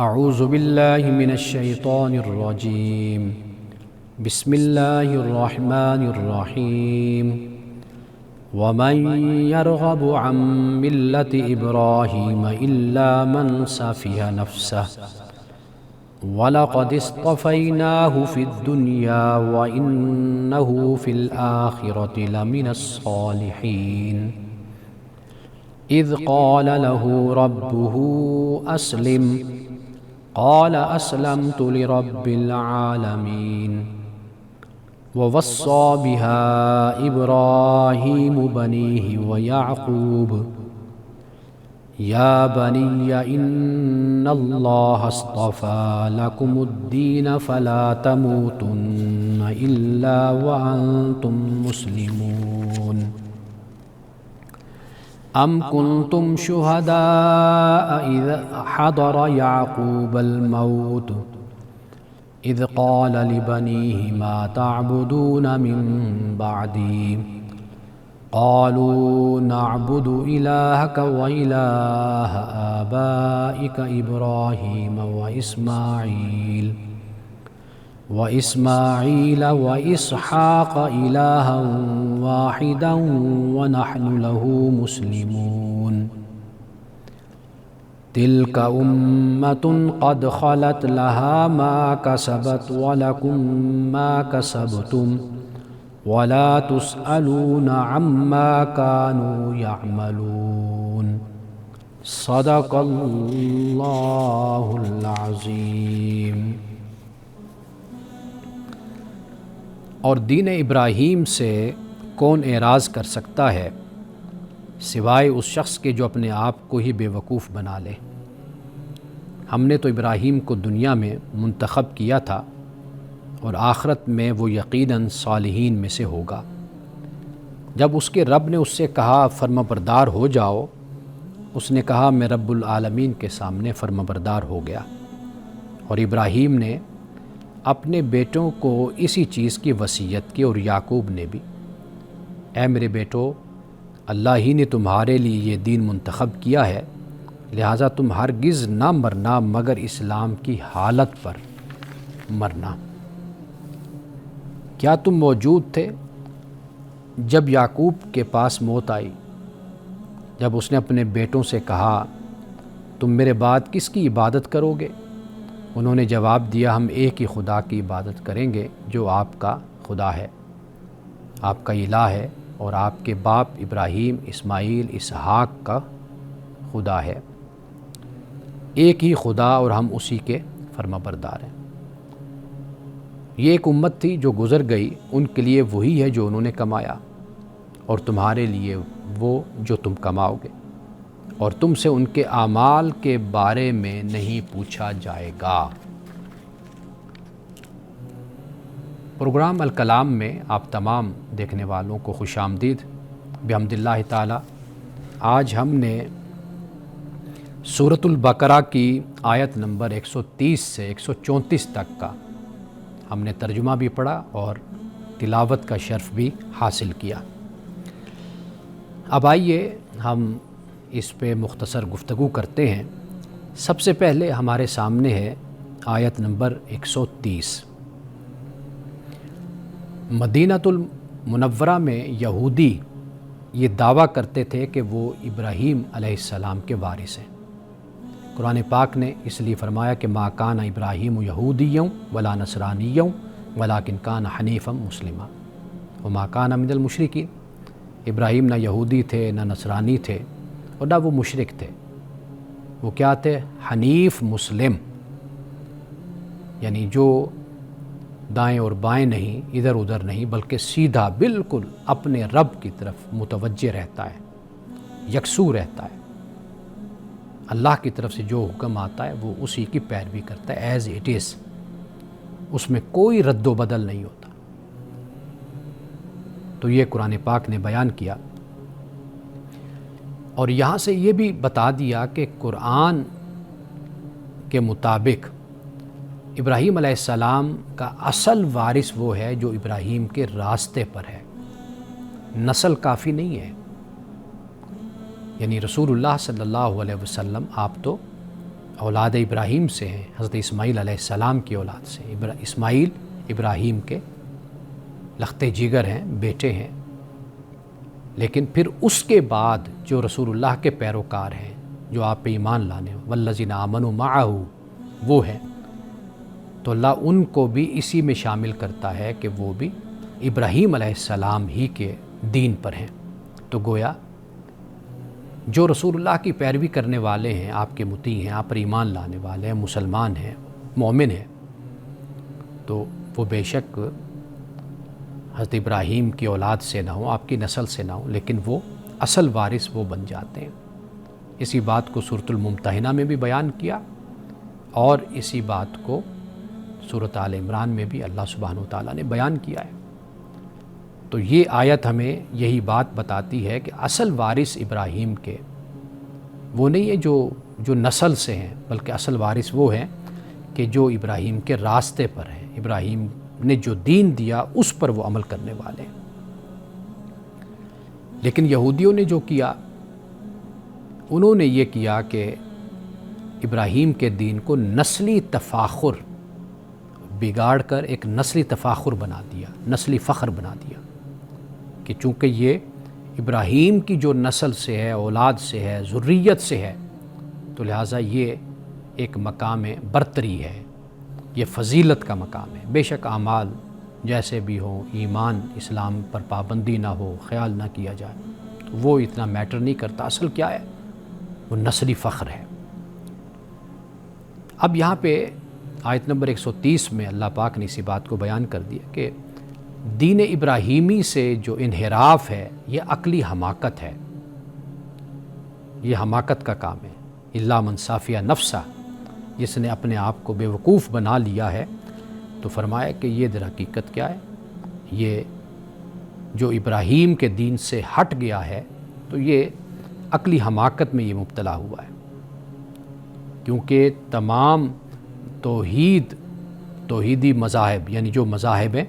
اعوذ باللہ من الشیطان الرجیم بسم اللہ الرحمن الرحیم ومن يرغب عن ملة إبراهيم إلا من سفه نفسه وَلَقَدِ اصْطَفَيْنَاهُ فِي الدُّنْيَا وَإِنَّهُ فِي الْآخِرَةِ لَمِنَ الصَّالِحِينَ إِذْ قَالَ لَهُ رَبُّهُ أَسْلِمْ قَالَ أَسْلَمْتُ لِرَبِّ الْعَالَمِينَ وَوَصَّى بِهَا إِبْرَاهِيمُ بَنِيهِ وَيَعْقُوبُ يا بني إن الله اصطفى لكم الدين فلا تموتن إلا وأنتم مسلمون أم كنتم شهداء إذ حضر يعقوب الموت إذ قال لبنيه ما تعبدون من بعدي قالوا نعبد إلهك وإله آبائك إبراهيم وإسماعيل وإسحاق إلها واحدا ونحن له مسلمون تلك أمة قد خلت لها ما كسبت ولكم ما كسبتم ولا تسألون عما كانوا يعملون صدق اللہ العظیم۔ اور دین ابراہیم سے کون اعراض کر سکتا ہے سوائے اس شخص کے جو اپنے آپ کو ہی بے وقوف بنا لے۔ ہم نے تو ابراہیم کو دنیا میں منتخب کیا تھا اور آخرت میں وہ یقیناً صالحین میں سے ہوگا۔ جب اس کے رب نے اس سے کہا فرما بردار ہو جاؤ، اس نے کہا میں رب العالمین کے سامنے فرما بردار ہو گیا۔ اور ابراہیم نے اپنے بیٹوں کو اسی چیز کی وصیت کی اور یعقوب نے بھی، اے میرے بیٹو، اللہ ہی نے تمہارے لیے یہ دین منتخب کیا ہے، لہٰذا تم ہرگز نہ مرنا مگر اسلام کی حالت پر مرنا۔ کیا تم موجود تھے جب یعقوب کے پاس موت آئی، جب اس نے اپنے بیٹوں سے کہا تم میرے بعد کس کی عبادت کرو گے؟ انہوں نے جواب دیا ہم ایک ہی خدا کی عبادت کریں گے جو آپ کا خدا ہے، آپ کا الہ ہے اور آپ کے باپ ابراہیم، اسماعیل، اسحاق کا خدا ہے، ایک ہی خدا اور ہم اسی کے فرما بردار ہیں۔ یہ ایک امت تھی جو گزر گئی، ان کے لیے وہی ہے جو انہوں نے کمایا اور تمہارے لیے وہ جو تم کماؤ گے، اور تم سے ان کے اعمال کے بارے میں نہیں پوچھا جائے گا۔ پروگرام الکلام میں آپ تمام دیکھنے والوں کو خوش آمدید بحمد اللہ تعالی۔ آج ہم نے سورۃ البقرہ کی آیت نمبر 130 سے 134 تک کا ہم نے ترجمہ بھی پڑھا اور تلاوت کا شرف بھی حاصل کیا۔ اب آئیے ہم اس پہ مختصر گفتگو کرتے ہیں۔ سب سے پہلے ہمارے سامنے ہے آیت نمبر 130۔ مدینۃ المنورہ میں یہودی یہ دعویٰ کرتے تھے کہ وہ ابراہیم علیہ السلام کے وارث ہیں۔ قرآن پاک نے اس لیے فرمایا کہ ما کان ابراہیم یہودیوں ولا نصرانیوں ولکن کان حنیفا مسلما وما کان من المشرکین۔ ابراہیم نہ یہودی تھے نہ نصرانی تھے اور نہ وہ مشرک تھے، وہ کیا تھے؟ حنیف مسلم، یعنی جو دائیں اور بائیں نہیں، ادھر ادھر نہیں، بلکہ سیدھا بالکل اپنے رب کی طرف متوجہ رہتا ہے، یکسو رہتا ہے، اللہ کی طرف سے جو حکم آتا ہے وہ اسی کی پیروی کرتا ہے ایز اٹ از، اس میں کوئی رد و بدل نہیں ہوتا۔ تو یہ قرآن پاک نے بیان کیا، اور یہاں سے یہ بھی بتا دیا کہ قرآن کے مطابق ابراہیم علیہ السلام کا اصل وارث وہ ہے جو ابراہیم کے راستے پر ہے، نسل کافی نہیں ہے، یعنی رسول اللہ صلی اللہ علیہ وسلم آپ تو اولاد ابراہیم سے ہیں، حضرت اسماعیل علیہ السلام کی اولاد سے۔ اسماعیل ابراہیم کے لخت جگر ہیں، بیٹے ہیں، لیکن پھر اس کے بعد جو رسول اللہ کے پیروکار ہیں، جو آپ پہ ایمان لانے والذین آمنوا معہ وہ ہیں، تو اللہ ان کو بھی اسی میں شامل کرتا ہے کہ وہ بھی ابراہیم علیہ السلام ہی کے دین پر ہیں۔ تو گویا جو رسول اللہ کی پیروی کرنے والے ہیں، آپ کے مطیع ہیں، آپ پر ایمان لانے والے ہیں، مسلمان ہیں، مومن ہیں، تو وہ بے شک حضرت ابراہیم کی اولاد سے نہ ہوں، آپ کی نسل سے نہ ہوں، لیکن وہ اصل وارث وہ بن جاتے ہیں۔ اسی بات کو سورۃ الممتحنہ میں بھی بیان کیا، اور اسی بات کو سورۃ آل عمران میں بھی اللہ سبحانہ وتعالیٰ نے بیان کیا ہے۔ تو یہ آیت ہمیں یہی بات بتاتی ہے کہ اصل وارث ابراہیم کے وہ نہیں ہے جو نسل سے ہیں، بلکہ اصل وارث وہ ہیں کہ جو ابراہیم کے راستے پر ہیں، ابراہیم نے جو دین دیا اس پر وہ عمل کرنے والے ہیں۔ لیکن یہودیوں نے جو کیا، انہوں نے یہ کیا کہ ابراہیم کے دین کو نسلی تفاخر بگاڑ کر ایک نسلی تفاخر بنا دیا، نسلی فخر بنا دیا، کہ چونکہ یہ ابراہیم کی جو نسل سے ہے، اولاد سے ہے، ذریت سے ہے، تو لہٰذا یہ ایک مقام برتری ہے، یہ فضیلت کا مقام ہے۔ بے شک اعمال جیسے بھی ہوں، ایمان اسلام پر پابندی نہ ہو، خیال نہ کیا جائے، تو وہ اتنا میٹر نہیں کرتا، اصل کیا ہے؟ وہ نسلی فخر ہے۔ اب یہاں پہ آیت نمبر 130 میں اللہ پاک نے اسی بات کو بیان کر دیا کہ دین ابراہیمی سے جو انحراف ہے یہ عقلی حماقت ہے، یہ حماقت کا کام ہے۔ الا من صافیہ نفسہ، جس نے اپنے آپ کو بے وقوف بنا لیا ہے، تو فرمایا کہ یہ در حقیقت کیا ہے، یہ جو ابراہیم کے دین سے ہٹ گیا ہے تو یہ عقلی حماقت میں یہ مبتلا ہوا ہے، کیونکہ تمام توحیدی مذاہب، یعنی جو مذاہب ہیں،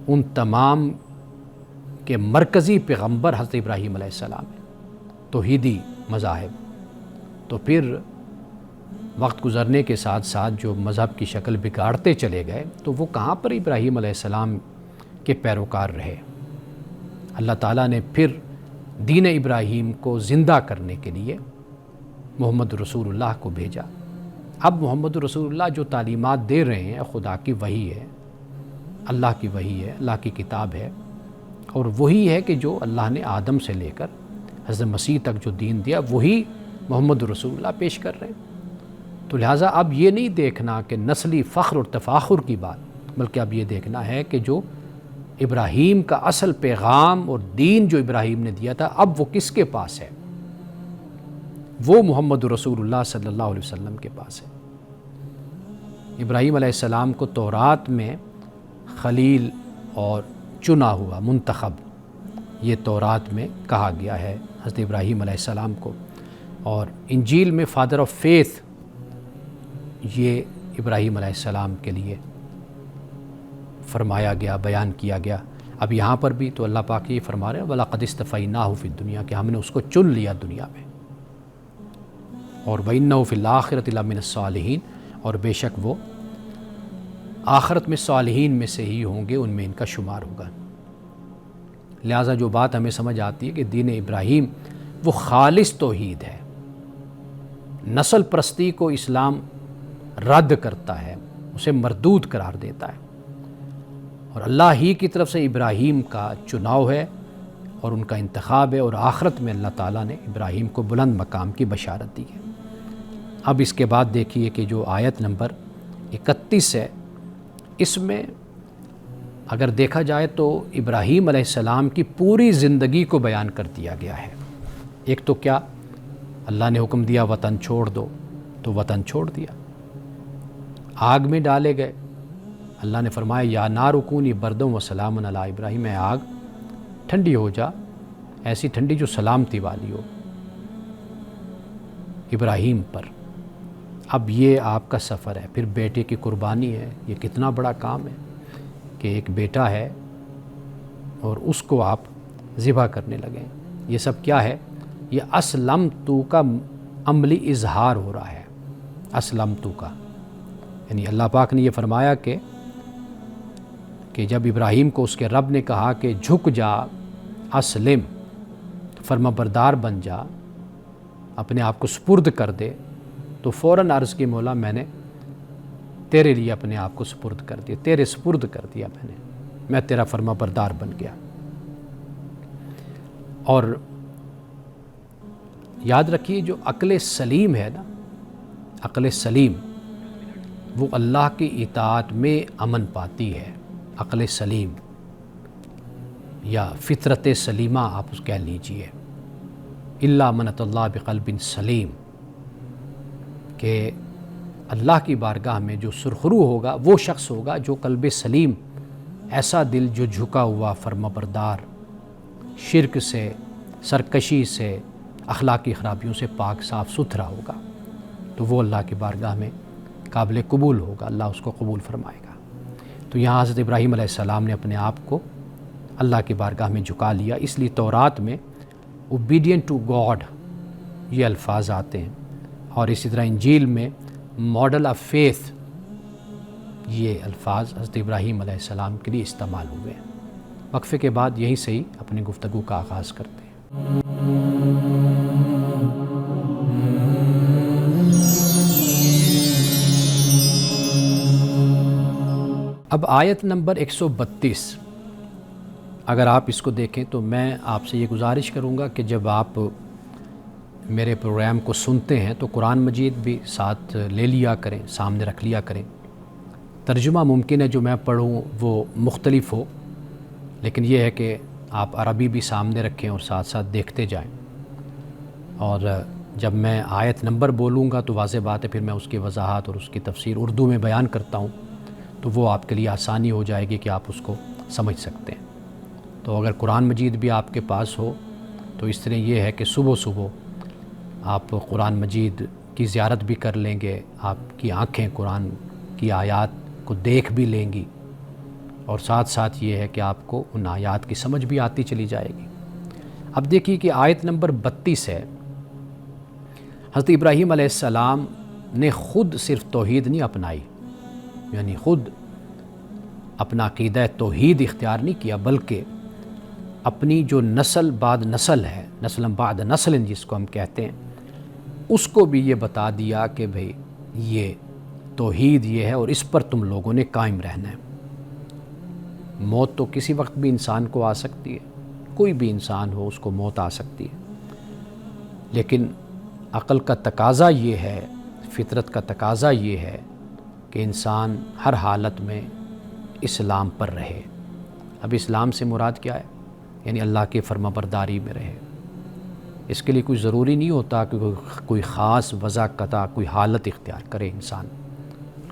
ان تمام کے مرکزی پیغمبر حضرت ابراہیم علیہ السلام ہیں، توحیدی مذاہب۔ تو پھر وقت گزرنے کے ساتھ ساتھ جو مذہب کی شکل بگاڑتے چلے گئے، تو وہ کہاں پر ابراہیم علیہ السلام کے پیروکار رہے۔ اللہ تعالیٰ نے پھر دین ابراہیم کو زندہ کرنے کے لیے محمد رسول اللہ کو بھیجا۔ اب محمد رسول اللہ جو تعلیمات دے رہے ہیں خدا کی وحی ہے، اللہ کی وحی ہے، اللہ کی کتاب ہے، اور وہی ہے کہ جو اللہ نے آدم سے لے کر حضرت مسیح تک جو دین دیا وہی محمد رسول اللہ پیش کر رہے ہیں۔ تو لہٰذا اب یہ نہیں دیکھنا کہ نسلی فخر اور تفاخر کی بات، بلکہ اب یہ دیکھنا ہے کہ جو ابراہیم کا اصل پیغام اور دین جو ابراہیم نے دیا تھا اب وہ کس کے پاس ہے؟ وہ محمد رسول اللہ صلی اللہ علیہ وسلم کے پاس ہے۔ ابراہیم علیہ السلام کو تورات میں خلیل اور چنا ہوا، منتخب، یہ تورات میں کہا گیا ہے حضرت ابراہیم علیہ السلام کو، اور انجیل میں فادر آف فیتھ یہ ابراہیم علیہ السلام کے لیے فرمایا گیا، بیان کیا گیا۔ اب یہاں پر بھی تو اللہ پاک یہ فرما رہے ہیں وَلَقَدِ اصْطَفَيْنَاهُ فِي الدُّنْيَا، کہ ہم نے اس کو چن لیا دنیا میں، اور وَإِنَّهُ فِي الْآخِرَةِ لَمِنَ الصَّالِحِينَ، اور بے شک وہ آخرت میں صالحین میں سے ہی ہوں گے، ان میں ان کا شمار ہوگا۔ لہٰذا جو بات ہمیں سمجھ آتی ہے کہ دین ابراہیم وہ خالص توحید ہے، نسل پرستی کو اسلام رد کرتا ہے، اسے مردود قرار دیتا ہے، اور اللہ ہی کی طرف سے ابراہیم کا چناؤ ہے اور ان کا انتخاب ہے، اور آخرت میں اللہ تعالیٰ نے ابراہیم کو بلند مقام کی بشارت دی ہے۔ اب اس کے بعد دیکھیے کہ جو آیت نمبر 31 ہے، اس میں اگر دیکھا جائے تو ابراہیم علیہ السلام کی پوری زندگی کو بیان کر دیا گیا ہے۔ ایک تو کیا، اللہ نے حکم دیا وطن چھوڑ دو، تو وطن چھوڑ دیا، آگ میں ڈالے گئے، اللہ نے فرمایا یا نار کونی بردم و سلام علی ابراہیم، اے آگ ٹھنڈی ہو جا، ایسی ٹھنڈی جو سلامتی والی ہو ابراہیم پر۔ اب یہ آپ کا سفر ہے، پھر بیٹے کی قربانی ہے، یہ کتنا بڑا کام ہے کہ ایک بیٹا ہے اور اس کو آپ ذبح کرنے لگیں۔ یہ سب کیا ہے؟ یہ اسلم تو کا عملی اظہار ہو رہا ہے، اسلم تو کا، یعنی اللہ پاک نے یہ فرمایا کہ جب ابراہیم کو اس کے رب نے کہا کہ جھک جا، اسلم، فرما بردار بن جا، اپنے آپ کو سپرد کر دے، تو فوراً عرض کی مولا میں نے تیرے لیے اپنے آپ کو سپرد کر دیا، تیرے سپرد کر دیا میں تیرا فرما بردار بن گیا۔ اور یاد رکھیے جو عقل سلیم ہے نا، عقل سلیم وہ اللہ کی اطاعت میں امن پاتی ہے، عقل سلیم یا فطرت سلیمہ آپ اس کہہ لیجئے، الا من اتی اللہ بقلب سلیم، کہ اللہ کی بارگاہ میں جو سرخرو ہوگا وہ شخص ہوگا جو قلب سلیم، ایسا دل جو جھکا ہوا فرما بردار، شرک سے، سرکشی سے، اخلاقی خرابیوں سے پاک صاف ستھرا ہوگا، تو وہ اللہ کی بارگاہ میں قابل قبول ہوگا، اللہ اس کو قبول فرمائے گا۔ تو یہاں حضرت ابراہیم علیہ السلام نے اپنے آپ کو اللہ کی بارگاہ میں جھکا لیا، اس لیے تورات میں اوبیڈینٹ ٹو گاڈ یہ الفاظ آتے ہیں، اور اسی طرح انجیل میں ماڈل آف فیتھ یہ الفاظ حضرت ابراہیم علیہ السلام کے لیے استعمال ہوئے ہیں۔ وقفے کے بعد یہیں سے ہی اپنی گفتگو کا آغاز کرتے ہیں۔ اب آیت نمبر 132 اگر آپ اس کو دیکھیں تو میں آپ سے یہ گزارش کروں گا کہ جب آپ میرے پروگرام کو سنتے ہیں تو قرآن مجید بھی ساتھ لے لیا کریں، سامنے رکھ لیا کریں۔ ترجمہ ممکن ہے جو میں پڑھوں وہ مختلف ہو، لیکن یہ ہے کہ آپ عربی بھی سامنے رکھیں اور ساتھ ساتھ دیکھتے جائیں، اور جب میں آیت نمبر بولوں گا تو واضح بات ہے پھر میں اس کی وضاحت اور اس کی تفسیر اردو میں بیان کرتا ہوں، تو وہ آپ کے لیے آسانی ہو جائے گی کہ آپ اس کو سمجھ سکتے ہیں۔ تو اگر قرآن مجید بھی آپ کے پاس ہو تو اس طرح یہ ہے کہ صبح صبح آپ قرآن مجید کی زیارت بھی کر لیں گے، آپ کی آنکھیں قرآن کی آیات کو دیکھ بھی لیں گی، اور ساتھ ساتھ یہ ہے کہ آپ کو ان آیات کی سمجھ بھی آتی چلی جائے گی۔ اب دیکھیے کہ آیت نمبر 32 ہے، حضرت ابراہیم علیہ السلام نے خود صرف توحید نہیں اپنائی، یعنی خود اپنا عقیدہ توحید اختیار نہیں کیا، بلکہ اپنی جو نسل بعد نسل ہے، نسل بعد نسل جس کو ہم کہتے ہیں، اس کو بھی یہ بتا دیا کہ بھئی یہ توحید یہ ہے اور اس پر تم لوگوں نے قائم رہنا ہے۔ موت تو کسی وقت بھی انسان کو آ سکتی ہے، کوئی بھی انسان ہو اس کو موت آ سکتی ہے، لیکن عقل کا تقاضا یہ ہے، فطرت کا تقاضا یہ ہے کہ انسان ہر حالت میں اسلام پر رہے۔ اب اسلام سے مراد کیا ہے؟ یعنی اللہ کی فرما برداری میں رہے۔ اس کے لیے کوئی ضروری نہیں ہوتا کہ کوئی خاص وضع قطع کوئی حالت اختیار کرے انسان۔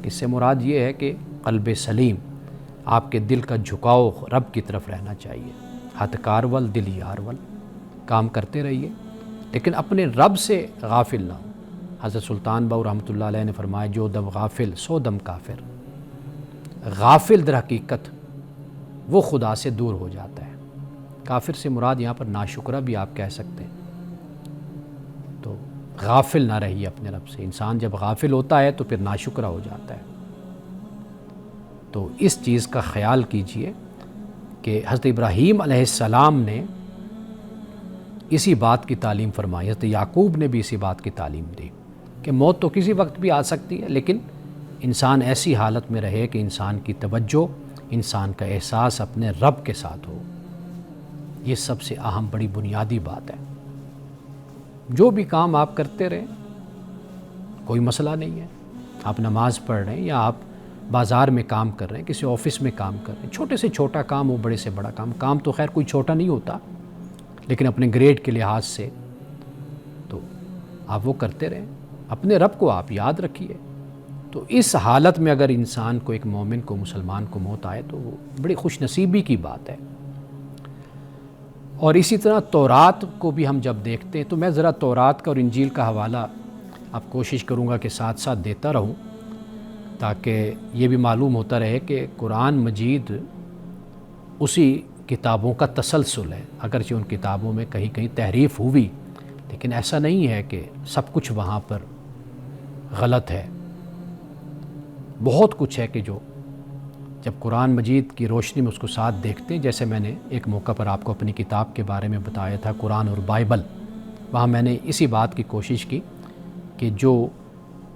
اس سے مراد یہ ہے کہ قلب سلیم، آپ کے دل کا جھکاؤ رب کی طرف رہنا چاہیے، ہاتھ کارول دل یارول، کام کرتے رہیے لیکن اپنے رب سے غافل نہ ہو۔ حضرت سلطان باؤ رحمۃ اللہ علیہ نے فرمایا جو دم غافل سو دم کافر، غافل در حقیقت وہ خدا سے دور ہو جاتا ہے۔ کافر سے مراد یہاں پر ناشکرہ بھی آپ کہہ سکتے ہیں۔ تو غافل نہ رہیے اپنے رب سے، انسان جب غافل ہوتا ہے تو پھر ناشکرہ ہو جاتا ہے۔ تو اس چیز کا خیال کیجئے کہ حضرت ابراہیم علیہ السلام نے اسی بات کی تعلیم فرمائی، حضرت یعقوب نے بھی اسی بات کی تعلیم دی کہ موت تو کسی وقت بھی آ سکتی ہے، لیکن انسان ایسی حالت میں رہے کہ انسان کی توجہ، انسان کا احساس اپنے رب کے ساتھ ہو۔ یہ سب سے اہم بڑی بنیادی بات ہے۔ جو بھی کام آپ کرتے رہیں کوئی مسئلہ نہیں ہے، آپ نماز پڑھ رہے ہیں یا آپ بازار میں کام کر رہے ہیں، کسی آفس میں کام کر رہے ہیں، چھوٹے سے چھوٹا کام ہو بڑے سے بڑا کام تو خیر کوئی چھوٹا نہیں ہوتا، لیکن اپنے گریڈ کے لحاظ سے تو آپ وہ کرتے رہیں، اپنے رب کو آپ یاد رکھیے۔ تو اس حالت میں اگر انسان کو، ایک مومن کو، مسلمان کو موت آئے تو وہ بڑی خوش نصیبی کی بات ہے۔ اور اسی طرح تورات کو بھی ہم جب دیکھتے ہیں تو میں ذرا تورات کا اور انجیل کا حوالہ اب کوشش کروں گا کہ ساتھ ساتھ دیتا رہوں، تاکہ یہ بھی معلوم ہوتا رہے کہ قرآن مجید اسی کتابوں کا تسلسل ہے، اگرچہ ان کتابوں میں کہیں کہیں تحریف ہوئی لیکن ایسا نہیں ہے کہ سب کچھ وہاں پر غلط ہے. بہت کچھ ہے کہ جو جب قرآن مجید کی روشنی میں اس کو ساتھ دیکھتے ہیں، جیسے میں نے ایک موقع پر آپ کو اپنی کتاب کے بارے میں بتایا تھا، قرآن اور بائبل، وہاں میں نے اسی بات کی کوشش کی کہ جو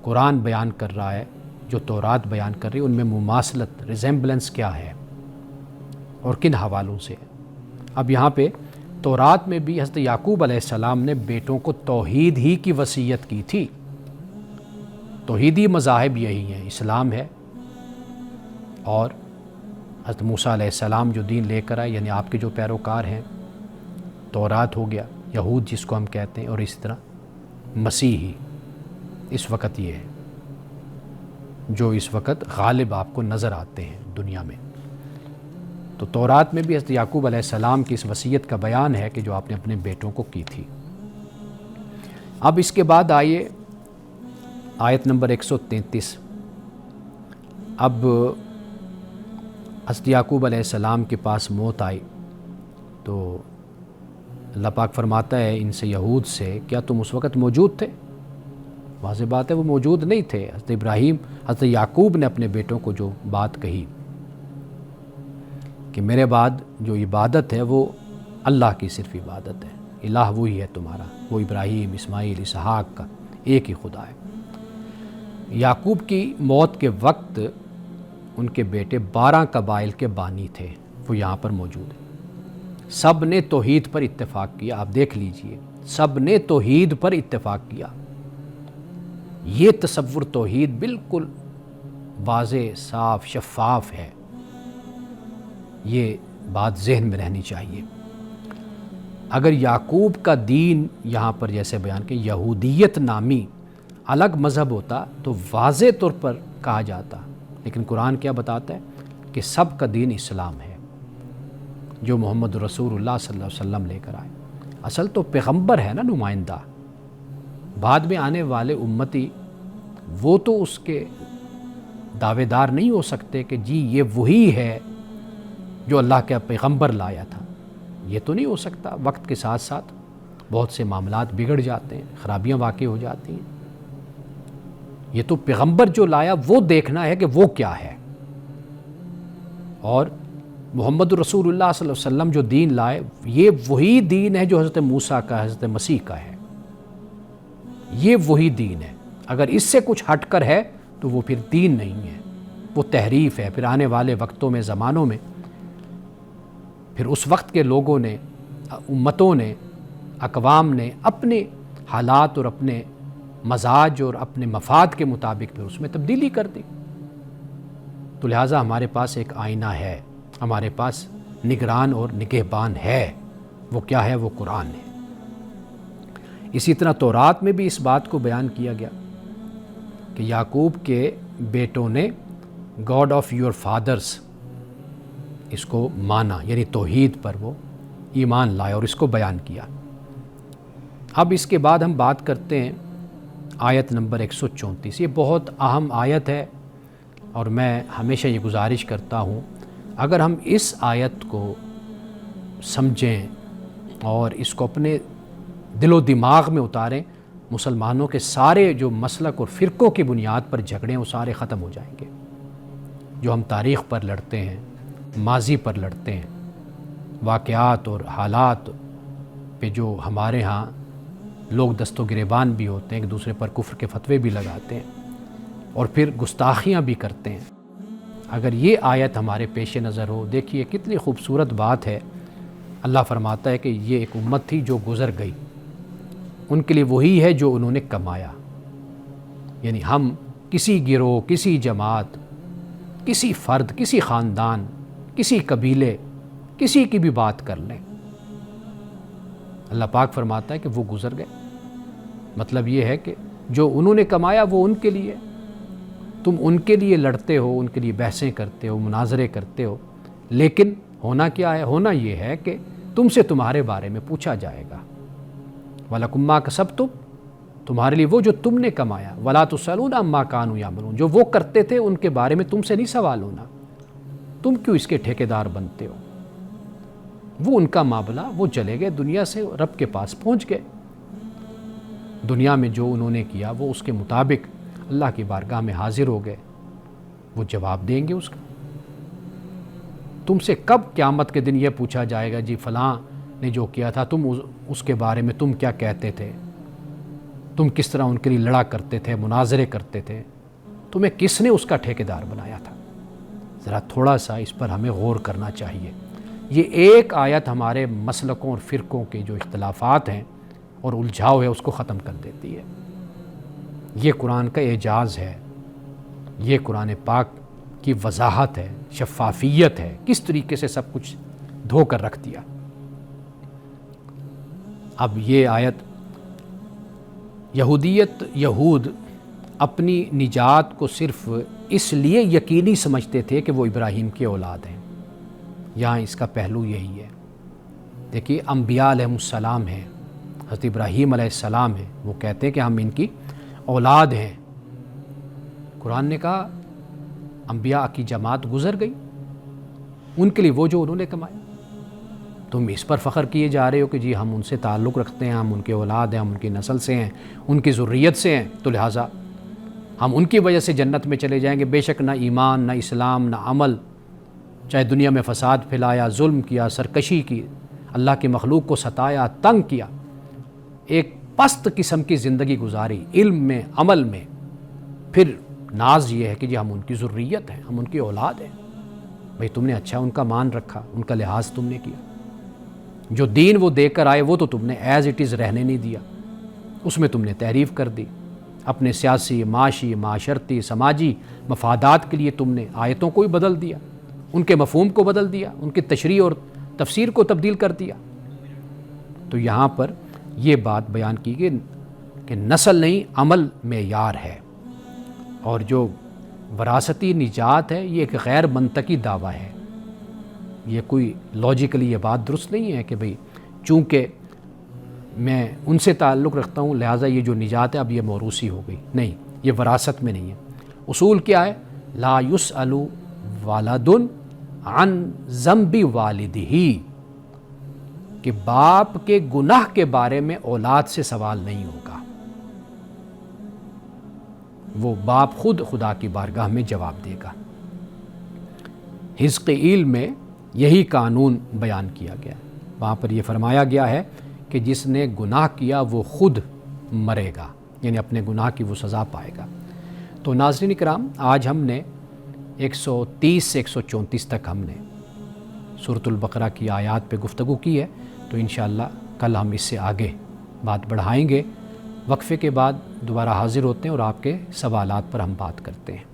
قرآن بیان کر رہا ہے، جو تورات بیان کر رہی ہے، ان میں مماثلت، ریزیمبلنس کیا ہے اور کن حوالوں سے ہے. اب یہاں پہ تورات میں بھی حضرت یعقوب علیہ السلام نے بیٹوں کو توحید ہی کی وصیت کی تھی. توحیدی مذاہب یہی ہیں، اسلام ہے اور حضرت موسیٰ علیہ السلام جو دین لے کر آئے، یعنی آپ کے جو پیروکار ہیں، تورات ہو گیا، یہود جس کو ہم کہتے ہیں، اور اسی طرح مسیحی اس وقت یہ ہے جو اس وقت غالب آپ کو نظر آتے ہیں دنیا میں. تو تورات میں بھی حضرت یعقوب علیہ السلام کی اس وصیت کا بیان ہے کہ جو آپ نے اپنے بیٹوں کو کی تھی. اب اس کے بعد آئیے آیت نمبر 133. اب حضرت یعقوب علیہ السلام کے پاس موت آئی تو اللہ پاک فرماتا ہے ان سے، یہود سے، کیا تم اس وقت موجود تھے؟ واضح بات ہے وہ موجود نہیں تھے. حضرت ابراہیم، حضرت یعقوب نے اپنے بیٹوں کو جو بات کہی کہ میرے بعد جو عبادت ہے وہ اللہ کی صرف عبادت ہے، الہ وہی ہے تمہارا، وہ ابراہیم، اسماعیل، اسحاق کا ایک ہی خدا ہے. یعقوب کی موت کے وقت ان کے بیٹے 12 قبائل کے بانی تھے، وہ یہاں پر موجود ہیں. سب نے توحید پر اتفاق کیا. آپ دیکھ لیجئے، سب نے توحید پر اتفاق کیا. یہ تصور توحید بالکل واضح، صاف، شفاف ہے. یہ بات ذہن میں رہنی چاہیے. اگر یعقوب کا دین یہاں پر جیسے بیان کہ یہودیت نامی الگ مذہب ہوتا تو واضح طور پر کہا جاتا، لیکن قرآن کیا بتاتا ہے کہ سب کا دین اسلام ہے جو محمد رسول اللہ صلی اللہ علیہ وسلم لے کر آئے. اصل تو پیغمبر ہے نا نمائندہ، بعد میں آنے والے امتی وہ تو اس کے دعوے دار نہیں ہو سکتے کہ جی یہ وہی ہے جو اللہ کا پیغمبر لایا تھا. یہ تو نہیں ہو سکتا. وقت کے ساتھ ساتھ بہت سے معاملات بگڑ جاتے ہیں، خرابیاں واقع ہو جاتی ہیں. یہ تو پیغمبر جو لایا وہ دیکھنا ہے کہ وہ کیا ہے، اور محمد رسول اللہ صلی اللہ علیہ وسلم جو دین لائے یہ وہی دین ہے جو حضرت موسیٰ کا، حضرت مسیح کا ہے. یہ وہی دین ہے. اگر اس سے کچھ ہٹ کر ہے تو وہ پھر دین نہیں ہے، وہ تحریف ہے. پھر آنے والے وقتوں میں، زمانوں میں، پھر اس وقت کے لوگوں نے، امتوں نے، اقوام نے اپنے حالات اور اپنے مزاج اور اپنے مفاد کے مطابق پھر اس میں تبدیلی کر دی. تو لہٰذا ہمارے پاس ایک آئینہ ہے، ہمارے پاس نگران اور نگہبان ہے. وہ کیا ہے؟ وہ قرآن ہے. اسی طرح تورات میں بھی اس بات کو بیان کیا گیا کہ یعقوب کے بیٹوں نے گاڈ آف یور فادرز اس کو مانا، یعنی توحید پر وہ ایمان لائے اور اس کو بیان کیا. اب اس کے بعد ہم بات کرتے ہیں آیت نمبر 134. یہ بہت اہم آیت ہے اور میں ہمیشہ یہ گزارش کرتا ہوں اگر ہم اس آیت کو سمجھیں اور اس کو اپنے دل و دماغ میں اتاریں، مسلمانوں کے سارے جو مسلک اور فرقوں کی بنیاد پر جھگڑے ہیں وہ سارے ختم ہو جائیں گے. جو ہم تاریخ پر لڑتے ہیں، ماضی پر لڑتے ہیں، واقعات اور حالات پہ جو ہمارے ہاں لوگ دست و گریبان بھی ہوتے ہیں، ایک دوسرے پر کفر کے فتوے بھی لگاتے ہیں اور پھر گستاخیاں بھی کرتے ہیں. اگر یہ آیت ہمارے پیش نظر ہو، دیکھیے کتنی خوبصورت بات ہے. اللہ فرماتا ہے کہ یہ ایک امت تھی جو گزر گئی، ان کے لیے وہی ہے جو انہوں نے کمایا. یعنی ہم کسی گروہ، کسی جماعت، کسی فرد، کسی خاندان، کسی قبیلے، کسی کی بھی بات کر لیں، اللہ پاک فرماتا ہے کہ وہ گزر گئے. مطلب یہ ہے کہ جو انہوں نے کمایا وہ ان کے لیے، تم ان کے لیے لڑتے ہو، ان کے لیے بحثیں کرتے ہو، مناظرے کرتے ہو، لیکن ہونا کیا ہے؟ ہونا یہ ہے کہ تم سے تمہارے بارے میں پوچھا جائے گا. وَلَكُمْ مَا كَسَبْتُمْ، تمہارے لیے وہ جو تم نے کمایا. وَلَا تُسْأَلُونَ عَمَّا كَانُوا يَعْمَلُونَ، جو وہ کرتے تھے ان کے بارے میں تم سے نہیں سوال ہونا. تم کیوں اس کے ٹھیکیدار بنتے ہو؟ وہ ان کا معاملہ، وہ چلے گئے دنیا سے، رب کے پاس پہنچ گئے. دنیا میں جو انہوں نے کیا وہ اس کے مطابق اللہ کی بارگاہ میں حاضر ہو گئے، وہ جواب دیں گے اس کا۔ تم سے کب قیامت کے دن یہ پوچھا جائے گا جی فلاں نے جو کیا تھا تم اس کے بارے میں تم کیا کہتے تھے، تم کس طرح ان کے لیے لڑا کرتے تھے، مناظرے کرتے تھے، تمہیں کس نے اس کا ٹھیکیدار بنایا تھا؟ ذرا تھوڑا سا اس پر ہمیں غور کرنا چاہیے۔ یہ ایک آیت ہمارے مسلکوں اور فرقوں کے جو اختلافات ہیں اور الجھاؤ ہے اس کو ختم کر دیتی ہے۔ یہ قرآن کا اعجاز ہے، یہ قرآن پاک کی وضاحت ہے، شفافیت ہے، کس طریقے سے سب کچھ دھو کر رکھ دیا۔ اب یہ آیت یہود اپنی نجات کو صرف اس لیے یقینی سمجھتے تھے کہ وہ ابراہیم کی اولاد ہیں۔ یہاں اس کا پہلو یہی ہے۔ دیکھیے انبیاء علیہ السلام ہیں، حضرت ابراہیم علیہ السلام ہیں، وہ کہتے ہیں کہ ہم ان کی اولاد ہیں۔ قرآن نے کہا انبیاء کی جماعت گزر گئی، ان کے لیے وہ جو انہوں نے کمایا، تم اس پر فخر کیے جا رہے ہو کہ جی ہم ان سے تعلق رکھتے ہیں، ہم ان کے اولاد ہیں، ہم ان کی نسل سے ہیں، ان کی ذریت سے ہیں، تو لہٰذا ہم ان کی وجہ سے جنت میں چلے جائیں گے۔ بے شک نہ ایمان، نہ اسلام، نہ عمل، چاہے دنیا میں فساد پھیلایا، ظلم کیا، سرکشی کی، اللہ کی مخلوق کو ستایا، تنگ کیا، ایک پست قسم کی زندگی گزاری علم میں، عمل میں، پھر ناز یہ ہے کہ جی ہم ان کی ذریت ہیں، ہم ان کی اولاد ہیں۔ بھئی تم نے اچھا ان کا مان رکھا، ان کا لحاظ تم نے کیا، جو دین وہ دے کر آئے وہ تو تم نے ایز اٹ از رہنے نہیں دیا، اس میں تم نے تحریف کر دی، اپنے سیاسی، معاشی، معاشرتی، سماجی مفادات کے لیے تم نے آیتوں کو ہی بدل دیا، ان کے مفہوم کو بدل دیا، ان کی تشریح اور تفسیر کو تبدیل کر دیا۔ تو یہاں پر یہ بات بیان کی گئی کہ نسل نہیں عمل معیار ہے، اور جو وراثتی نجات ہے یہ ایک غیر منطقی دعویٰ ہے۔ یہ کوئی لاجیکلی یہ بات درست نہیں ہے کہ بھئی چونکہ میں ان سے تعلق رکھتا ہوں لہٰذا یہ جو نجات ہے اب یہ موروثی ہو گئی، نہیں، یہ وراثت میں نہیں ہے۔ اصول کیا ہے؟ لا یسأل والد عن ذنب والدہ، کہ باپ کے گناہ کے بارے میں اولاد سے سوال نہیں ہوگا، وہ باپ خود خدا کی بارگاہ میں جواب دے گا۔ حزقیل میں یہی قانون بیان کیا گیا ہے، وہاں پر یہ فرمایا گیا ہے کہ جس نے گناہ کیا وہ خود مرے گا، یعنی اپنے گناہ کی وہ سزا پائے گا۔ تو ناظرین کرام، آج ہم نے 130 سے 134 تک ہم نے سورۃ البقرہ کی آیات پہ گفتگو کی ہے، تو انشاءاللہ کل ہم اس سے آگے بات بڑھائیں گے۔ وقفے کے بعد دوبارہ حاضر ہوتے ہیں اور آپ کے سوالات پر ہم بات کرتے ہیں۔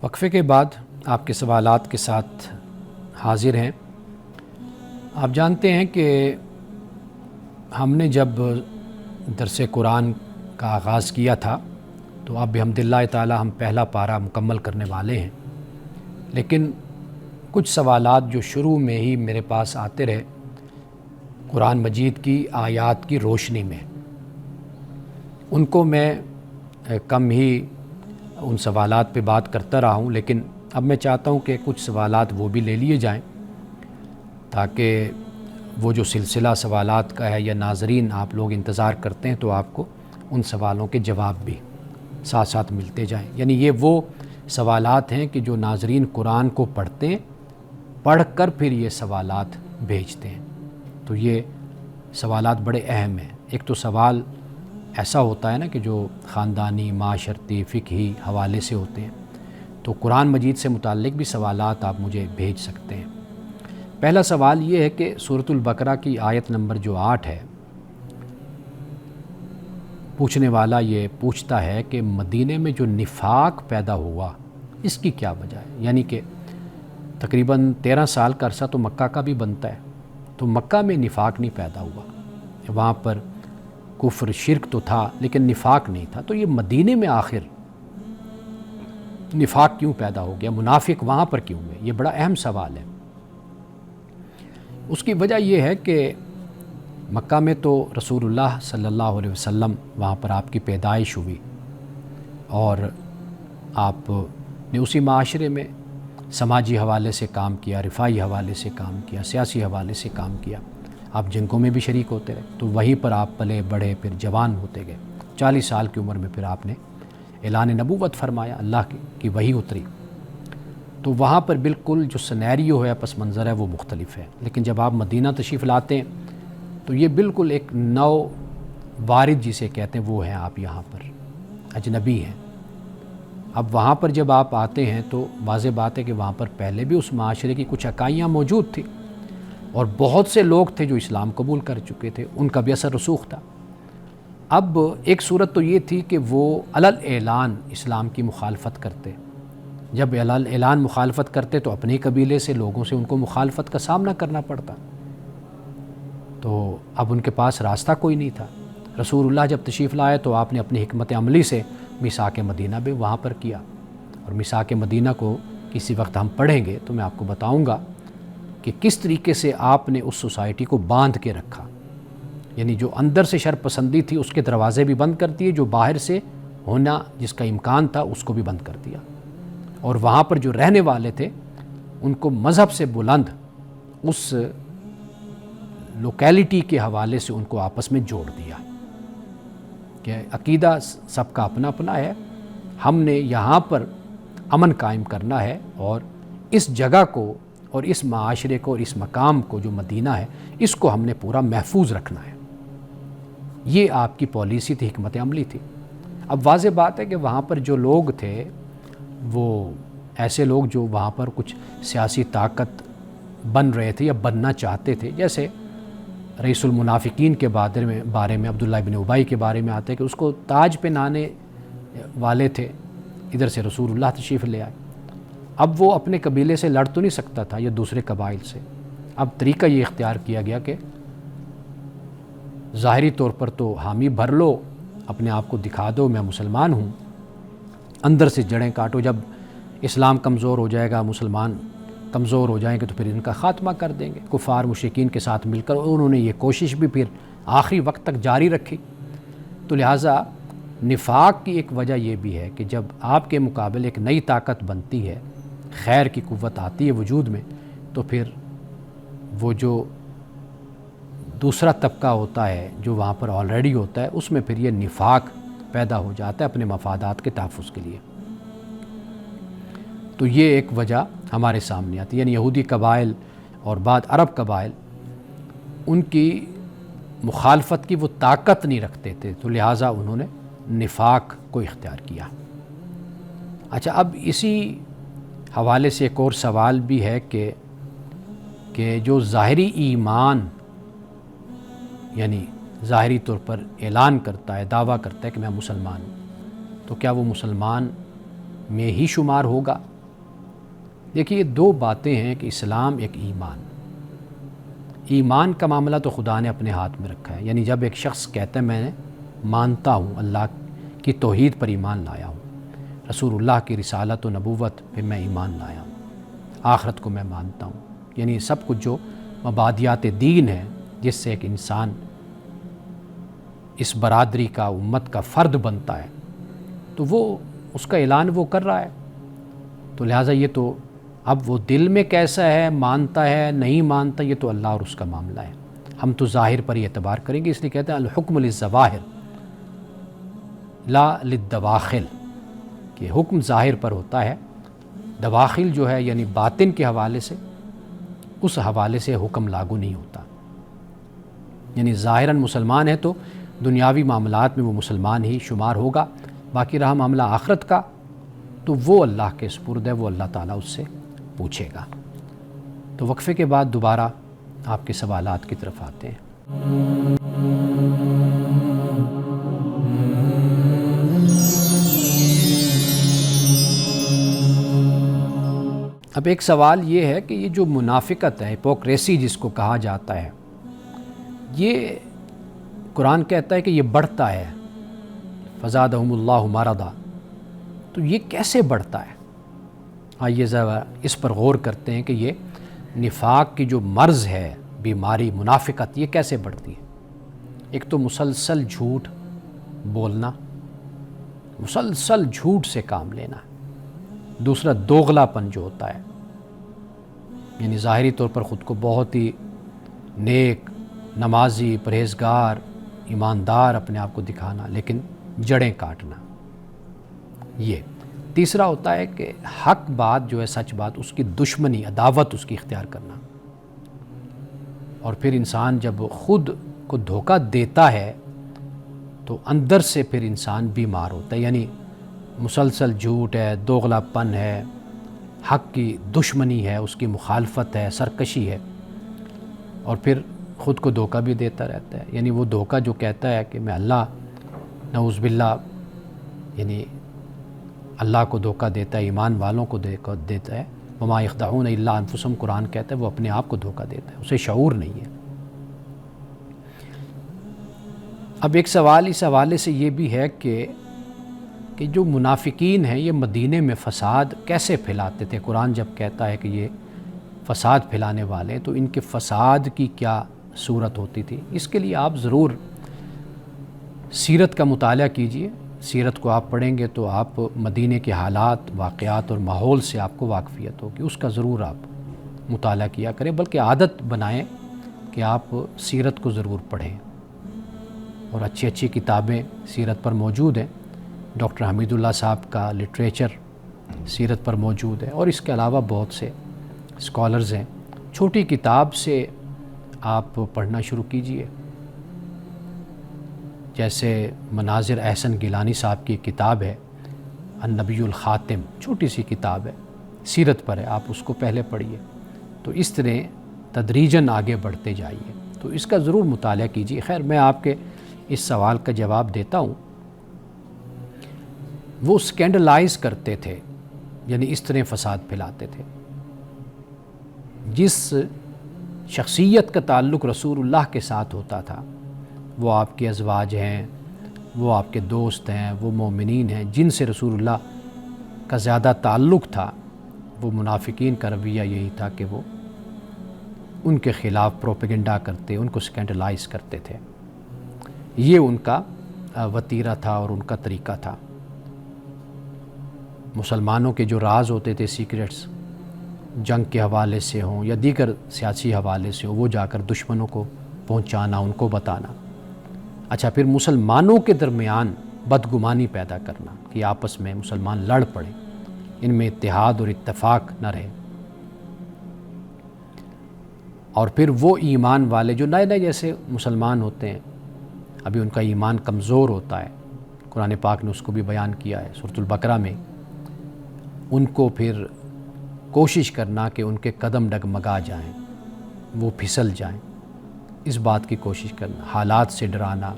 وقفے کے بعد آپ کے سوالات کے ساتھ حاضر ہیں۔ آپ جانتے ہیں کہ ہم نے جب درس قرآن کا آغاز کیا تھا تو اب بحمداللہ تعالی ہم پہلا پارہ مکمل کرنے والے ہیں، لیکن کچھ سوالات جو شروع میں ہی میرے پاس آتے رہے قرآن مجید کی آیات کی روشنی میں، ان کو میں کم ہی ان سوالات پہ بات کرتا رہا ہوں، لیکن اب میں چاہتا ہوں کہ کچھ سوالات وہ بھی لے لیے جائیں تاکہ وہ جو سلسلہ سوالات کا ہے یا ناظرین آپ لوگ انتظار کرتے ہیں تو آپ کو ان سوالوں کے جواب بھی ساتھ ساتھ ملتے جائیں۔ یعنی یہ وہ سوالات ہیں کہ جو ناظرین قرآن کو پڑھتے ہیں، پڑھ کر پھر یہ سوالات بھیجتے ہیں، تو یہ سوالات بڑے اہم ہیں۔ ایک تو سوال ایسا ہوتا ہے نا کہ جو خاندانی، معاشرتی، فقہی حوالے سے ہوتے ہیں، تو قرآن مجید سے متعلق بھی سوالات آپ مجھے بھیج سکتے ہیں۔ پہلا سوال یہ ہے کہ سورۃ البقرہ کی آیت نمبر جو 8 ہے، پوچھنے والا یہ پوچھتا ہے کہ مدینے میں جو نفاق پیدا ہوا اس کی کیا وجہ ہے؟ یعنی کہ تقریباً 13 سال کا عرصہ تو مکہ کا بھی بنتا ہے، تو مکہ میں نفاق نہیں پیدا ہوا، وہاں پر کفر شرک تو تھا لیکن نفاق نہیں تھا، تو یہ مدینے میں آخر نفاق کیوں پیدا ہو گیا، منافق وہاں پر کیوں ہوئے؟ یہ بڑا اہم سوال ہے۔ اس کی وجہ یہ ہے کہ مکہ میں تو رسول اللہ صلی اللہ علیہ وسلم وہاں پر آپ کی پیدائش ہوئی، اور آپ نے اسی معاشرے میں سماجی حوالے سے کام کیا، رفاعی حوالے سے کام کیا، سیاسی حوالے سے کام کیا، آپ جنگوں میں بھی شریک ہوتے رہے، تو وہیں پر آپ پلے بڑھے، پھر جوان ہوتے گئے، 40 سال کی عمر میں پھر آپ نے اعلان نبوت فرمایا، اللہ کی وحی اتری، تو وہاں پر بالکل جو سینیریو ہے، پس منظر ہے، وہ مختلف ہے۔ لیکن جب آپ مدینہ تشریف لاتے ہیں تو یہ بالکل ایک نو وارد جسے کہتے ہیں وہ ہیں، آپ یہاں پر اجنبی ہیں۔ اب وہاں پر جب آپ آتے ہیں تو واضح بات ہے کہ وہاں پر پہلے بھی اس معاشرے کی کچھ اکائیاں موجود تھیں، اور بہت سے لوگ تھے جو اسلام قبول کر چکے تھے، ان کا بھی اثر رسوخ تھا۔ اب ایک صورت تو یہ تھی کہ وہ علل اعلان اسلام کی مخالفت کرتے، جب علل اعلان مخالفت کرتے تو اپنے قبیلے سے لوگوں سے ان کو مخالفت کا سامنا کرنا پڑتا، تو اب ان کے پاس راستہ کوئی نہیں تھا۔ رسول اللہ جب تشریف لائے تو آپ نے اپنی حکمت عملی سے میثاق مدینہ بھی وہاں پر کیا، اور میثاق مدینہ کو کسی وقت ہم پڑھیں گے تو میں آپ کو بتاؤں گا کہ کس طریقے سے آپ نے اس سوسائٹی کو باندھ کے رکھا، یعنی جو اندر سے شر پسندی تھی اس کے دروازے بھی بند کر دیے، جو باہر سے ہونا جس کا امکان تھا اس کو بھی بند کر دیا، اور وہاں پر جو رہنے والے تھے ان کو مذہب سے بلند اس لوکیلٹی کے حوالے سے ان کو آپس میں جوڑ دیا کہ عقیدہ سب کا اپنا اپنا ہے، ہم نے یہاں پر امن قائم کرنا ہے، اور اس جگہ کو اور اس معاشرے کو اور اس مقام کو جو مدینہ ہے اس کو ہم نے پورا محفوظ رکھنا ہے۔ یہ آپ کی پالیسی تھی، حکمت عملی تھی۔ اب واضح بات ہے کہ وہاں پر جو لوگ تھے وہ ایسے لوگ جو وہاں پر کچھ سیاسی طاقت بن رہے تھے یا بننا چاہتے تھے، جیسے رئیس المنافقین کے بارے میں عبداللہ بن ابی کے بارے میں آتے کہ اس کو تاج پہنانے والے تھے، ادھر سے رسول اللہ تشریف لے آئے۔ اب وہ اپنے قبیلے سے لڑ تو نہیں سکتا تھا یا دوسرے قبائل سے، اب طریقہ یہ اختیار کیا گیا کہ ظاہری طور پر تو حامی بھر لو، اپنے آپ کو دکھا دو میں مسلمان ہوں، اندر سے جڑیں کاٹو، جب اسلام کمزور ہو جائے گا، مسلمان کمزور ہو جائیں گے تو پھر ان کا خاتمہ کر دیں گے۔ کفار مشرکین کے ساتھ مل کر انہوں نے یہ کوشش بھی پھر آخری وقت تک جاری رکھی۔ تو لہٰذا نفاق کی ایک وجہ یہ بھی ہے کہ جب آپ کے مقابل ایک نئی طاقت بنتی ہے، خیر کی قوت آتی ہے وجود میں، تو پھر وہ جو دوسرا طبقہ ہوتا ہے جو وہاں پر آلریڈی ہوتا ہے، اس میں پھر یہ نفاق پیدا ہو جاتا ہے اپنے مفادات کے تحفظ کے لیے۔ تو یہ ایک وجہ ہمارے سامنے آتی ہے، یعنی یہودی قبائل اور بعد عرب قبائل ان کی مخالفت کی وہ طاقت نہیں رکھتے تھے، تو لہٰذا انہوں نے نفاق کو اختیار کیا۔ اچھا، اب اسی حوالے سے ایک اور سوال بھی ہے کہ جو ظاہری ایمان، یعنی ظاہری طور پر اعلان کرتا ہے، دعویٰ کرتا ہے کہ میں مسلمان ہوں، تو کیا وہ مسلمان میں ہی شمار ہوگا؟ دیکھیے، یہ دو باتیں ہیں کہ اسلام ایک ایمان کا معاملہ تو خدا نے اپنے ہاتھ میں رکھا ہے، یعنی جب ایک شخص کہتا ہے میں مانتا ہوں اللہ کی توحید پر ایمان لایا ہوں، رسول اللہ کی رسالت و نبوت پہ میں ایمان لایا ہوں، آخرت کو میں مانتا ہوں، یعنی سب کچھ جو مبادیات دین ہے جس سے ایک انسان اس برادری کا، امت کا فرد بنتا ہے، تو وہ اس کا اعلان وہ کر رہا ہے۔ تو لہٰذا یہ تو اب وہ دل میں کیسا ہے، مانتا ہے نہیں مانتا، یہ تو اللہ اور اس کا معاملہ ہے، ہم تو ظاہر پر ہی اعتبار کریں گے۔ اس لیے کہتے ہیں الحکم للظواہر لا للدواخل، کہ حکم ظاہر پر ہوتا ہے، دواخل جو ہے یعنی باطن کے حوالے سے، اس حوالے سے حکم لاگو نہیں ہوتا۔ یعنی ظاہراً مسلمان ہے تو دنیاوی معاملات میں وہ مسلمان ہی شمار ہوگا، باقی رہا معاملہ آخرت کا تو وہ اللہ کے سپرد ہے، وہ اللہ تعالیٰ اس سے پوچھے گا۔ تو وقفے کے بعد دوبارہ آپ کے سوالات کی طرف آتے ہیں۔ اب ایک سوال یہ ہے کہ یہ جو منافقت ہے، ہپوکریسی جس کو کہا جاتا ہے، یہ قرآن کہتا ہے کہ یہ بڑھتا ہے، فزادہم اللہ مرضا، تو یہ کیسے بڑھتا ہے؟ آئیے ذرا اس پر غور کرتے ہیں کہ یہ نفاق کی جو مرض ہے، بیماری، منافقت، یہ کیسے بڑھتی ہے؟ ایک تو مسلسل جھوٹ بولنا، مسلسل جھوٹ سے کام لینا، دوسرا دوغلا پن جو ہوتا ہے، یعنی ظاہری طور پر خود کو بہت ہی نیک، نمازی، پرہیزگار، ایماندار اپنے آپ کو دکھانا، لیکن جڑیں کاٹنا۔ یہ تیسرا ہوتا ہے کہ حق بات جو ہے، سچ بات، اس کی دشمنی، عداوت اس کی اختیار کرنا۔ اور پھر انسان جب خود کو دھوکہ دیتا ہے تو اندر سے پھر انسان بیمار ہوتا ہے، یعنی مسلسل جھوٹ ہے، دوغلا پن ہے، حق کی دشمنی ہے، اس کی مخالفت ہے، سرکشی ہے، اور پھر خود کو دھوکہ بھی دیتا رہتا ہے۔ یعنی وہ دھوکہ جو کہتا ہے کہ میں اللہ، نعوذ باللہ، یعنی اللہ کو دھوکہ دیتا ہے، ایمان والوں کو دھوکہ دیتا ہے۔ وما یخدعون الا انفسهم، قرآن کہتا ہے وہ اپنے آپ کو دھوکہ دیتا ہے، اسے شعور نہیں ہے۔ اب ایک سوال اس حوالے سے یہ بھی ہے کہ جو منافقین ہیں یہ مدینے میں فساد کیسے پھیلاتے تھے؟ قرآن جب کہتا ہے کہ یہ فساد پھیلانے والے ہیں تو ان کے فساد کی کیا صورت ہوتی تھی؟ اس کے لیے آپ ضرور سیرت کا مطالعہ کیجئے۔ سیرت کو آپ پڑھیں گے تو آپ مدینے کے حالات، واقعات اور ماحول سے آپ کو واقفیت ہوگی، اس کا ضرور آپ مطالعہ کیا کریں، بلکہ عادت بنائیں کہ آپ سیرت کو ضرور پڑھیں۔ اور اچھی اچھی کتابیں سیرت پر موجود ہیں، ڈاکٹر حمید اللہ صاحب کا لٹریچر سیرت پر موجود ہے، اور اس کے علاوہ بہت سے اسکالرز ہیں۔ چھوٹی کتاب سے آپ پڑھنا شروع کیجئے، جیسے مناظر احسن گیلانی صاحب کی کتاب ہے النبی الخاتم، چھوٹی سی کتاب ہے، سیرت پر ہے، آپ اس کو پہلے پڑھیے، تو اس طرح تدریجاً آگے بڑھتے جائیے، تو اس کا ضرور مطالعہ کیجیے۔ خیر، میں آپ کے اس سوال کا جواب دیتا ہوں۔ وہ سکینڈلائز کرتے تھے، یعنی اس طرح فساد پھیلاتے تھے۔ جس شخصیت کا تعلق رسول اللہ کے ساتھ ہوتا تھا، وہ آپ کے ازواج ہیں، وہ آپ کے دوست ہیں، وہ مومنین ہیں جن سے رسول اللہ کا زیادہ تعلق تھا، وہ منافقین کا رویہ یہی تھا کہ وہ ان کے خلاف پروپیگنڈا کرتے، ان کو سکینڈلائز کرتے تھے۔ یہ ان کا وتیرہ تھا اور ان کا طریقہ تھا۔ مسلمانوں کے جو راز ہوتے تھے، سیکریٹس، جنگ کے حوالے سے ہوں یا دیگر سیاسی حوالے سے ہوں، وہ جا کر دشمنوں کو پہنچانا، ان کو بتانا۔ اچھا، پھر مسلمانوں کے درمیان بدگمانی پیدا کرنا کہ آپس میں مسلمان لڑ پڑیں، ان میں اتحاد اور اتفاق نہ رہے۔ اور پھر وہ ایمان والے جو نئے نئے جیسے مسلمان ہوتے ہیں، ابھی ان کا ایمان کمزور ہوتا ہے، قرآن پاک نے اس کو بھی بیان کیا ہے سورۃ البقرہ میں، ان کو پھر کوشش کرنا کہ ان کے قدم ڈگمگا جائیں، وہ پھسل جائیں، اس بات کی کوشش کرنا، حالات سے ڈرانا،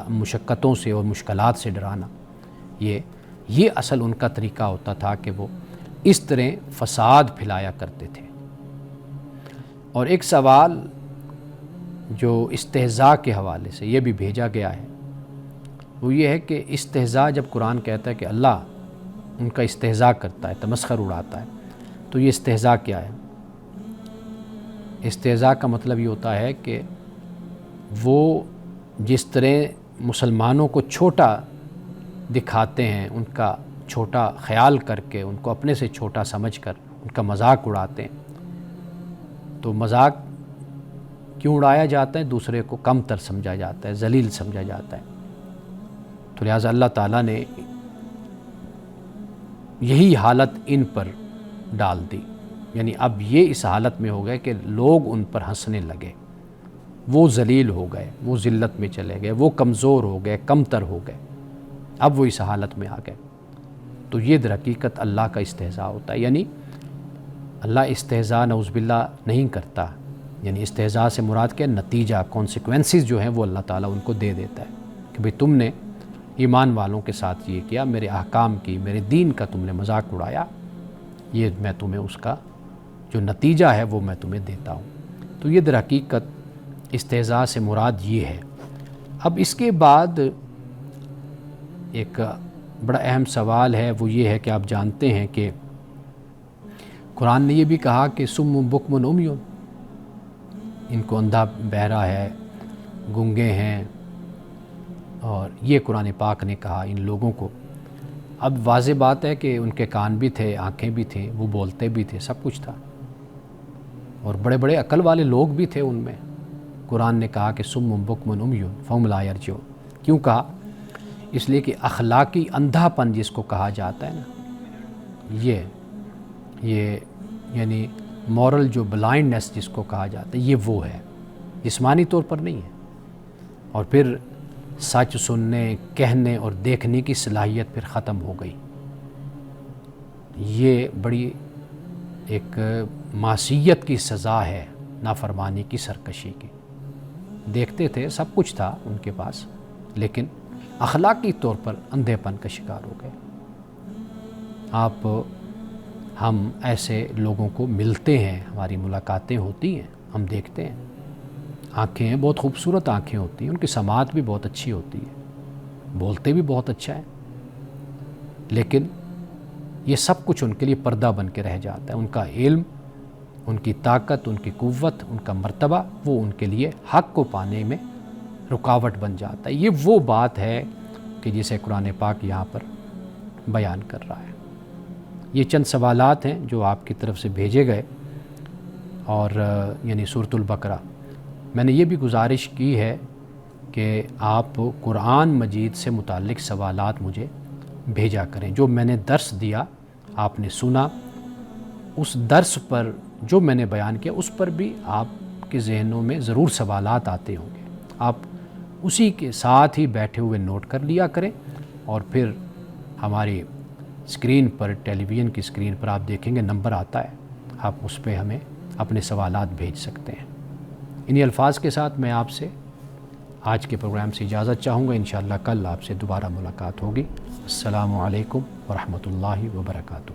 مشقتوں سے اور مشکلات سے ڈرانا، یہ اصل ان کا طریقہ ہوتا تھا کہ وہ اس طرح فساد پھیلایا کرتے تھے۔ اور ایک سوال جو استہزاء کے حوالے سے یہ بھی بھیجا گیا ہے، وہ یہ ہے کہ استہزاء، جب قرآن کہتا ہے کہ اللہ ان کا استہزاء کرتا ہے، تمسخر اڑاتا ہے، تو یہ استہزاء کیا ہے؟ استہزاء کا مطلب یہ ہوتا ہے کہ وہ جس طرح مسلمانوں کو چھوٹا دکھاتے ہیں، ان کا چھوٹا خیال کر کے، ان کو اپنے سے چھوٹا سمجھ کر ان کا مذاق اڑاتے ہیں، تو مذاق کیوں اڑایا جاتا ہے؟ دوسرے کو کم تر سمجھا جاتا ہے، ذلیل سمجھا جاتا ہے۔ تو لہٰذا اللہ تعالیٰ نے یہی حالت ان پر ڈال دی، یعنی اب یہ اس حالت میں ہو گئے کہ لوگ ان پر ہنسنے لگے، وہ ذلیل ہو گئے، وہ ذلت میں چلے گئے، وہ کمزور ہو گئے، کم تر ہو گئے، اب وہ اس حالت میں آ گئے۔ تو یہ در حقیقت اللہ کا استہزاء ہوتا ہے، یعنی اللہ استہزاء نعوذ باللہ نہیں کرتا، یعنی استہزاء سے مراد کیا؟ نتیجہ، کانسیکوینسز جو ہیں وہ اللہ تعالیٰ ان کو دے دیتا ہے کہ بھئی تم نے ایمان والوں کے ساتھ یہ کیا، میرے احکام کی، میرے دین کا تم نے مذاق اڑایا، یہ میں تمہیں اس کا جو نتیجہ ہے وہ میں تمہیں دیتا ہوں۔ تو یہ در حقیقت استہزاء سے مراد یہ ہے۔ اب اس کے بعد ایک بڑا اہم سوال ہے، وہ یہ ہے کہ آپ جانتے ہیں کہ قرآن نے یہ بھی کہا کہ صم بکم عمی، ان کو اندھا بہرا ہے، گنگے ہیں، اور یہ قرآن پاک نے کہا ان لوگوں کو۔ اب واضح بات ہے کہ ان کے کان بھی تھے، آنکھیں بھی تھیں، وہ بولتے بھی تھے، سب کچھ تھا، اور بڑے بڑے عقل والے لوگ بھی تھے ان میں۔ قرآن نے کہا کہ سم بکم عمی فہم لا یرجعون، کیوں کہا؟ اس لیے کہ اخلاقی اندھا پن جس کو کہا جاتا ہے نا، یہ یعنی مورل جو بلائنڈنس جس کو کہا جاتا ہے، یہ وہ ہے، جسمانی طور پر نہیں ہے۔ اور پھر سچ سننے، کہنے اور دیکھنے کی صلاحیت پھر ختم ہو گئی۔ یہ بڑی ایک معصیت کی سزا ہے، نافرمانی کی، سرکشی کی۔ دیکھتے تھے، سب کچھ تھا ان کے پاس، لیکن اخلاقی طور پر اندھے پن کا شکار ہو گئے۔ ہم ایسے لوگوں کو ملتے ہیں، ہماری ملاقاتیں ہوتی ہیں، ہم دیکھتے ہیں، آنکھیں بہت خوبصورت آنکھیں ہوتی ہیں، ان کی سماعت بھی بہت اچھی ہوتی ہے، بولتے بھی بہت اچھا ہے، لیکن یہ سب کچھ ان کے لیے پردہ بن کے رہ جاتا ہے۔ ان کا علم، ان کی طاقت، ان کی قوت، ان کا مرتبہ، وہ ان کے لیے حق کو پانے میں رکاوٹ بن جاتا ہے۔ یہ وہ بات ہے کہ جسے قرآن پاک یہاں پر بیان کر رہا ہے۔ یہ چند سوالات ہیں جو آپ کی طرف سے بھیجے گئے، اور یعنی سورۃ البقرہ، میں نے یہ بھی گزارش کی ہے کہ آپ قرآن مجید سے متعلق سوالات مجھے بھیجا کریں۔ جو میں نے درس دیا، آپ نے سنا، اس درس پر جو میں نے بیان کیا، اس پر بھی آپ کے ذہنوں میں ضرور سوالات آتے ہوں گے۔ آپ اسی کے ساتھ ہی بیٹھے ہوئے نوٹ کر لیا کریں، اور پھر ہماری اسکرین پر، ٹیلی ویژن کی اسکرین پر آپ دیکھیں گے نمبر آتا ہے، آپ اس پہ ہمیں اپنے سوالات بھیج سکتے ہیں۔ انہی الفاظ کے ساتھ میں آپ سے آج کے پروگرام سے اجازت چاہوں گا۔ انشاءاللہ کل آپ سے دوبارہ ملاقات ہوگی۔ السلام علیکم ورحمۃ اللہ وبرکاتہ۔